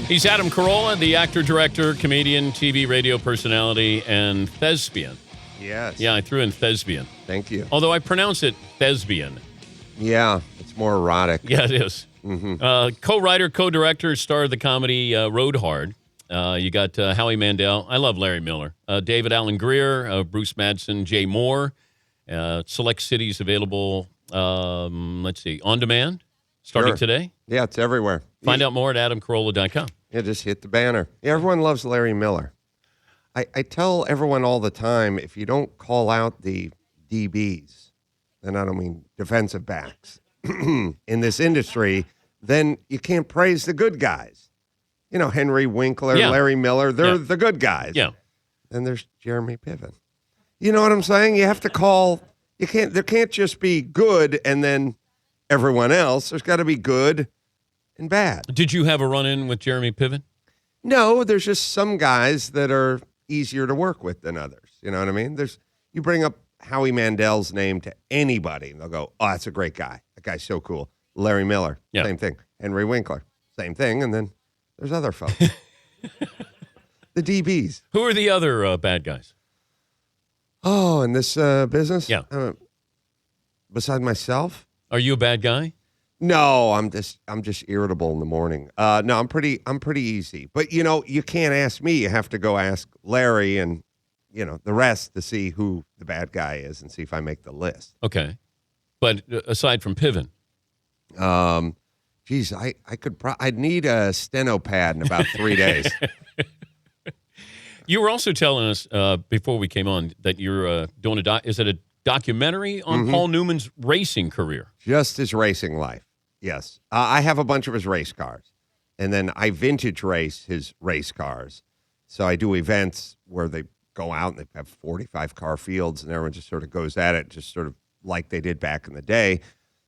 He's Adam Carolla, the actor, director, comedian, TV, radio personality, and thespian. Yes. Yeah, I threw in thespian. Thank you. Although I pronounce it thespian. Yeah, it's more erotic. Yeah, it is. Mm-hmm. Co-writer, co-director, star of the comedy Road Hard. You got Howie Mandel. I love Larry Miller. David Alan Greer, Bruce Madsen, Jay Moore. Select cities available, let's see, on demand, starting today. Yeah, it's everywhere. Find out more at adamcarolla.com. Yeah, just hit the banner. Yeah, everyone loves Larry Miller. I tell everyone all the time, if you don't call out the DBs, and I don't mean defensive backs, in this industry, then you can't praise the good guys. You know, Henry Winkler, Larry Miller, they're the good guys. Yeah. And there's Jeremy Piven. You know what I'm saying? You have to call, there can't just be good and then everyone else. There's got to be good and bad. Did you have a run-in with Jeremy Piven? No, there's just some guys that are easier to work with than others. You know what I mean? You bring up Howie Mandel's name to anybody, and they'll go, oh, that's a great guy. That guy's so cool. Larry Miller, same thing. Henry Winkler, same thing. And then there's other folks. The DBs. Who are the other bad guys? Oh, in this business? Yeah. Beside myself? Are you a bad guy? No, I'm just irritable in the morning. No, I'm pretty easy. But you can't ask me. You have to go ask Larry and the rest to see who the bad guy is and see if I make the list. Okay, but aside from Piven, geez, I'd need a steno pad in about 3 days. You were also telling us before we came on that you're doing is it a documentary on Paul Newman's racing career? Just his racing life. Yes. I have a bunch of his race cars, and then I vintage race his race cars. So I do events where they go out and they have 45 car fields, and everyone just sort of goes at it, just sort of like they did back in the day.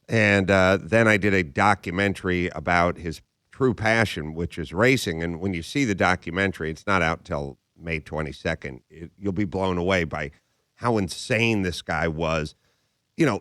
And then I did a documentary about his true passion, which is racing. And when you see the documentary, it's not out till May 22nd. You'll be blown away by how insane this guy was.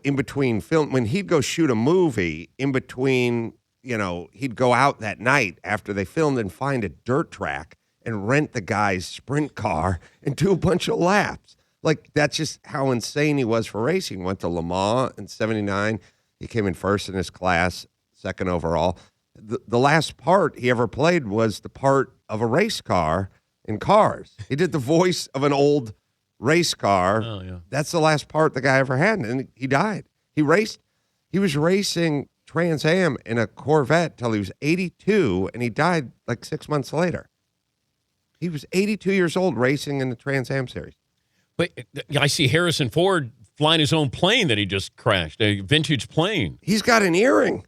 In between film, when he'd go shoot a movie, in between, he'd go out that night after they filmed and find a dirt track and rent the guy's sprint car and do a bunch of laps. Like, that's just how insane he was for racing. Went to Le Mans in 79. He came in first in his class, second overall. The last part he ever played was the part of a race car in Cars. He did the voice of an old race car. Oh, yeah. That's the last part the guy ever had, and he died. He was racing Trans Am in a Corvette till he was 82, and he died like 6 months later. He was 82 years old racing in the Trans Am series. But I see Harrison Ford flying his own plane that he just crashed, a vintage plane. He's got an earring.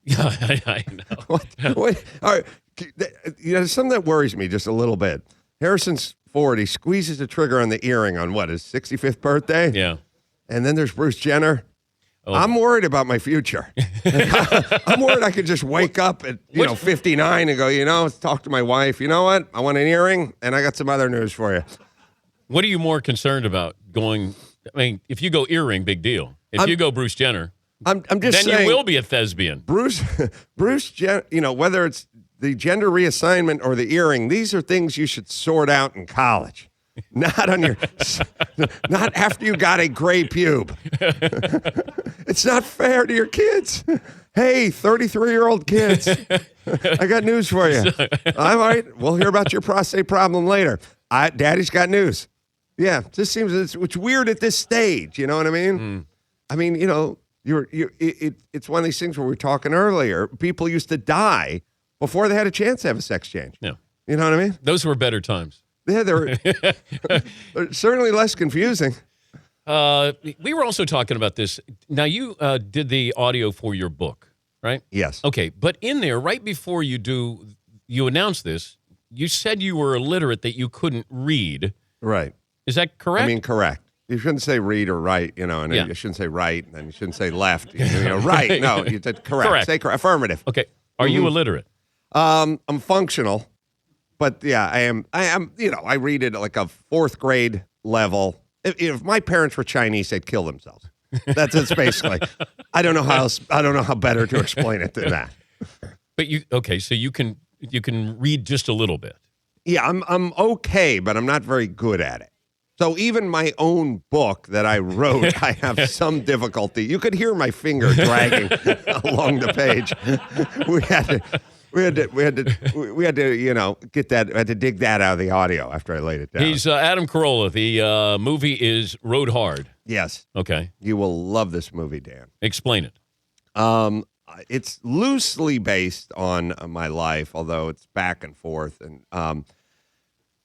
Yeah, I know. What? All right. Something that worries me just a little bit. Harrison Ford, he squeezes the trigger on the earring on his 65th birthday? Yeah. And then there's Bruce Jenner. Oh. I'm worried about my future. I'm worried I could just wake up at 59 and go, talk to my wife. You know what? I want an earring, and I got some other news for you. What are you more concerned about going? I mean, if you go earring, big deal. If you go Bruce Jenner, I'm just then saying, you will be a thespian. Bruce Jenner, whether it's the gender reassignment or the earring, these are things you should sort out in college. Not after you got a gray pube. It's not fair to your kids. Hey, 33-year-old kids, I got news for you. All right, we'll hear about your prostate problem later. Daddy's got news. Yeah, just seems it's weird at this stage. You know what I mean? I mean, it's one of these things where we were talking earlier. People used to die before they had a chance to have a sex change. Yeah, you know what I mean? Those were better times. Yeah, they're certainly less confusing. We were also talking about this. Now, you did the audio for your book, right? Yes. Okay, but in there, right before you announced this, you said you were illiterate, that you couldn't read. Right. Is that correct? I mean, correct. You shouldn't say read or write, and you shouldn't say right, and then you shouldn't say left. Right. No, you said correct. Say correct. Affirmative. Okay. Are you illiterate? I'm functional. But yeah, I am. I read it at like a fourth grade level. If my parents were Chinese, they'd kill themselves. That's basically. I don't know how better to explain it than that. But so you can you can read just a little bit. Yeah, I'm okay, but I'm not very good at it. So even my own book that I wrote, I have some difficulty. You could hear my finger dragging along the page. We had to, get that. I had to dig that out of the audio after I laid it down. He's Adam Carolla. The movie is Road Hard. Yes. Okay. You will love this movie, Dan. Explain it. It's loosely based on my life, although it's back and forth. And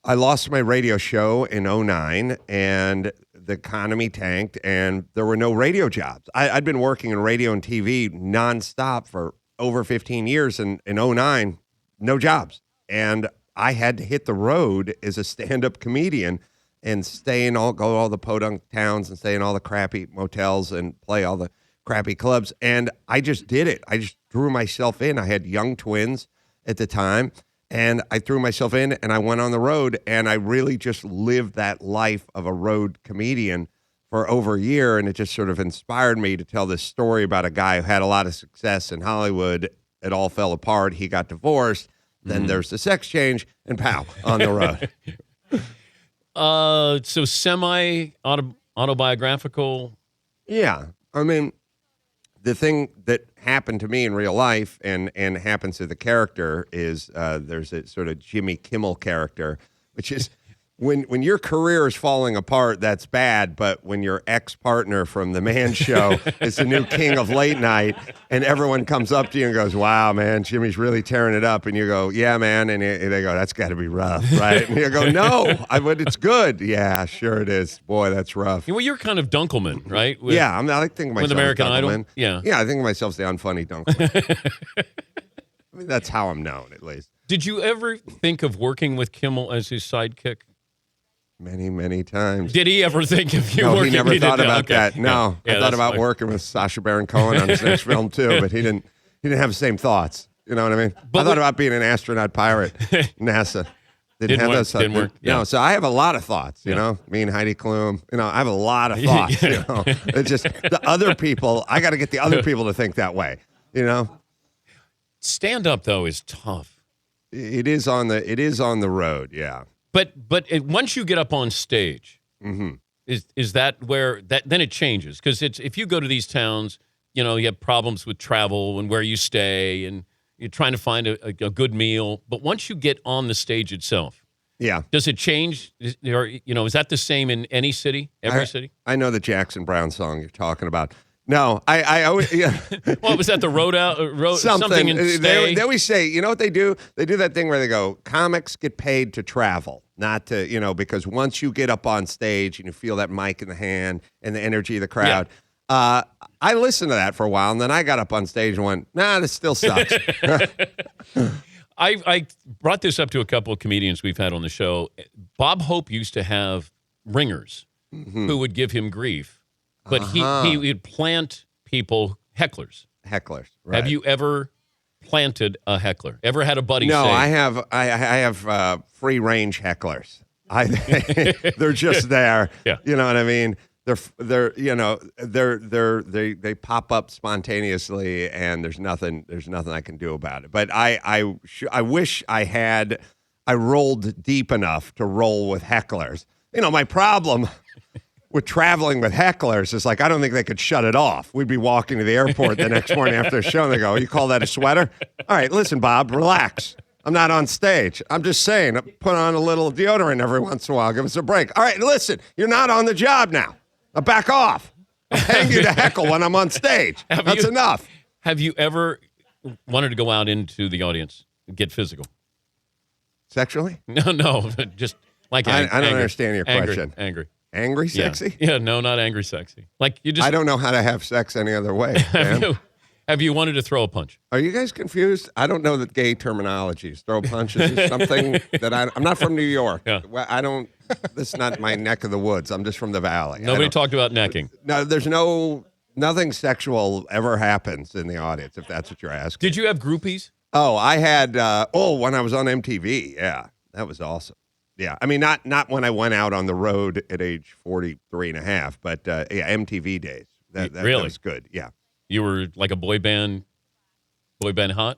I lost my radio show in 2009, and the economy tanked, and there were no radio jobs. I'd been working in radio and TV nonstop for over 15 years, and in 2009, no jobs. And I had to hit the road as a stand-up comedian and go to all the podunk towns and stay in all the crappy motels and play all the crappy clubs. And I just did it. I just threw myself in. I had young twins at the time. And I threw myself in, and I went on the road, and I really just lived that life of a road comedian for over a year, and it just sort of inspired me to tell this story about a guy who had a lot of success in Hollywood. It all fell apart. He got divorced. Then there's the sex change, and pow, on the road. So semi-autobiographical? Yeah. I mean, the thing that happened to me in real life and happens to the character is there's a sort of Jimmy Kimmel character, which is when your career is falling apart, that's bad. But when your ex-partner from the Man Show is the new king of late night, and everyone comes up to you and goes, "Wow, man, Jimmy's really tearing it up," and you go, "Yeah, man," and they go, "That's got to be rough, right?" And you go, "No, but it's good." "Yeah, sure it is. Boy, that's rough." Well, you're kind of Dunkelman, right? Yeah, I like to think of myself with American as Idol. Dunkelman. Yeah, I think of myself as the unfunny Dunkelman. I mean, that's how I'm known, at least. Did you ever think of working with Kimmel as his sidekick? Many, many times. Did he ever think of you No, working? he never thought about that. No, Yeah, I thought about working with Sacha Baron Cohen on his next film too, but he didn't have the same thoughts. You know what I mean? I thought about being an astronaut pirate. NASA didn't have work, those. didn't work. Yeah. No, so I have a lot of thoughts. You know, me and Heidi Klum. I have a lot of thoughts. You know, it's just the other people. I got to get the other people to think that way. You know, stand up though is tough. It is on the road. Yeah. But once you get up on stage, is that where then it changes? Because if you go to these towns, you have problems with travel and where you stay, and you're trying to find a good meal. But once you get on the stage itself, yeah, does it change? Is that the same in any city, every city? I know the Jackson Browne song you're talking about. No, I always, yeah. Well, was that the road something in stay? They always say, you know what they do? They do that thing where they go, comics get paid to travel, not to, because once you get up on stage and you feel that mic in the hand and the energy of the crowd, I listened to that for a while, and then I got up on stage and went, nah, this still sucks. I brought this up to a couple of comedians we've had on the show. Bob Hope used to have ringers who would give him grief. But he would plant people, hecklers. Hecklers, right. Have you ever planted a heckler? Ever had a buddy No, say? I have free range hecklers. They're just there. Yeah. You know what I mean? They pop up spontaneously, and there's nothing I can do about it. But I wish I rolled deep enough to roll with hecklers. My problem with traveling with hecklers is I don't think they could shut it off. We'd be walking to the airport the next morning after a show, and they go, "You call that a sweater?" All right, listen, Bob, relax. I'm not on stage. I'm just saying, put on a little deodorant every once in a while. Give us a break. All right, listen, you're not on the job now. Now back off. I'm paying you to heckle when I'm on stage. That's enough. Have you ever wanted to go out into the audience and get physical? Sexually? No, just like I don't understand your question. Angry. Angry sexy? Yeah, no, not angry sexy. Like you just. I don't know how to have sex any other way. Have you wanted to throw a punch? Are you guys confused? I don't know the gay terminologies. Throw punches is something that I'm not from New York. Yeah. This is not my neck of the woods. I'm just from the valley. Nobody talked about necking. No, there's nothing sexual ever happens in the audience, if that's what you're asking. Did you have groupies? Oh, I had, when I was on MTV. Yeah, that was awesome. Yeah, I mean, not when I went out on the road at age 43 and a half, but MTV days. That really? was good, yeah. You were like a boy band hot?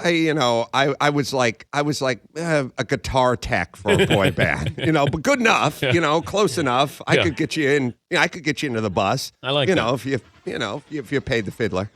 I was like a guitar tech for a boy band, but good enough, close enough. I could get you in. I could get you into the bus. I like you that. know if you paid the fiddler.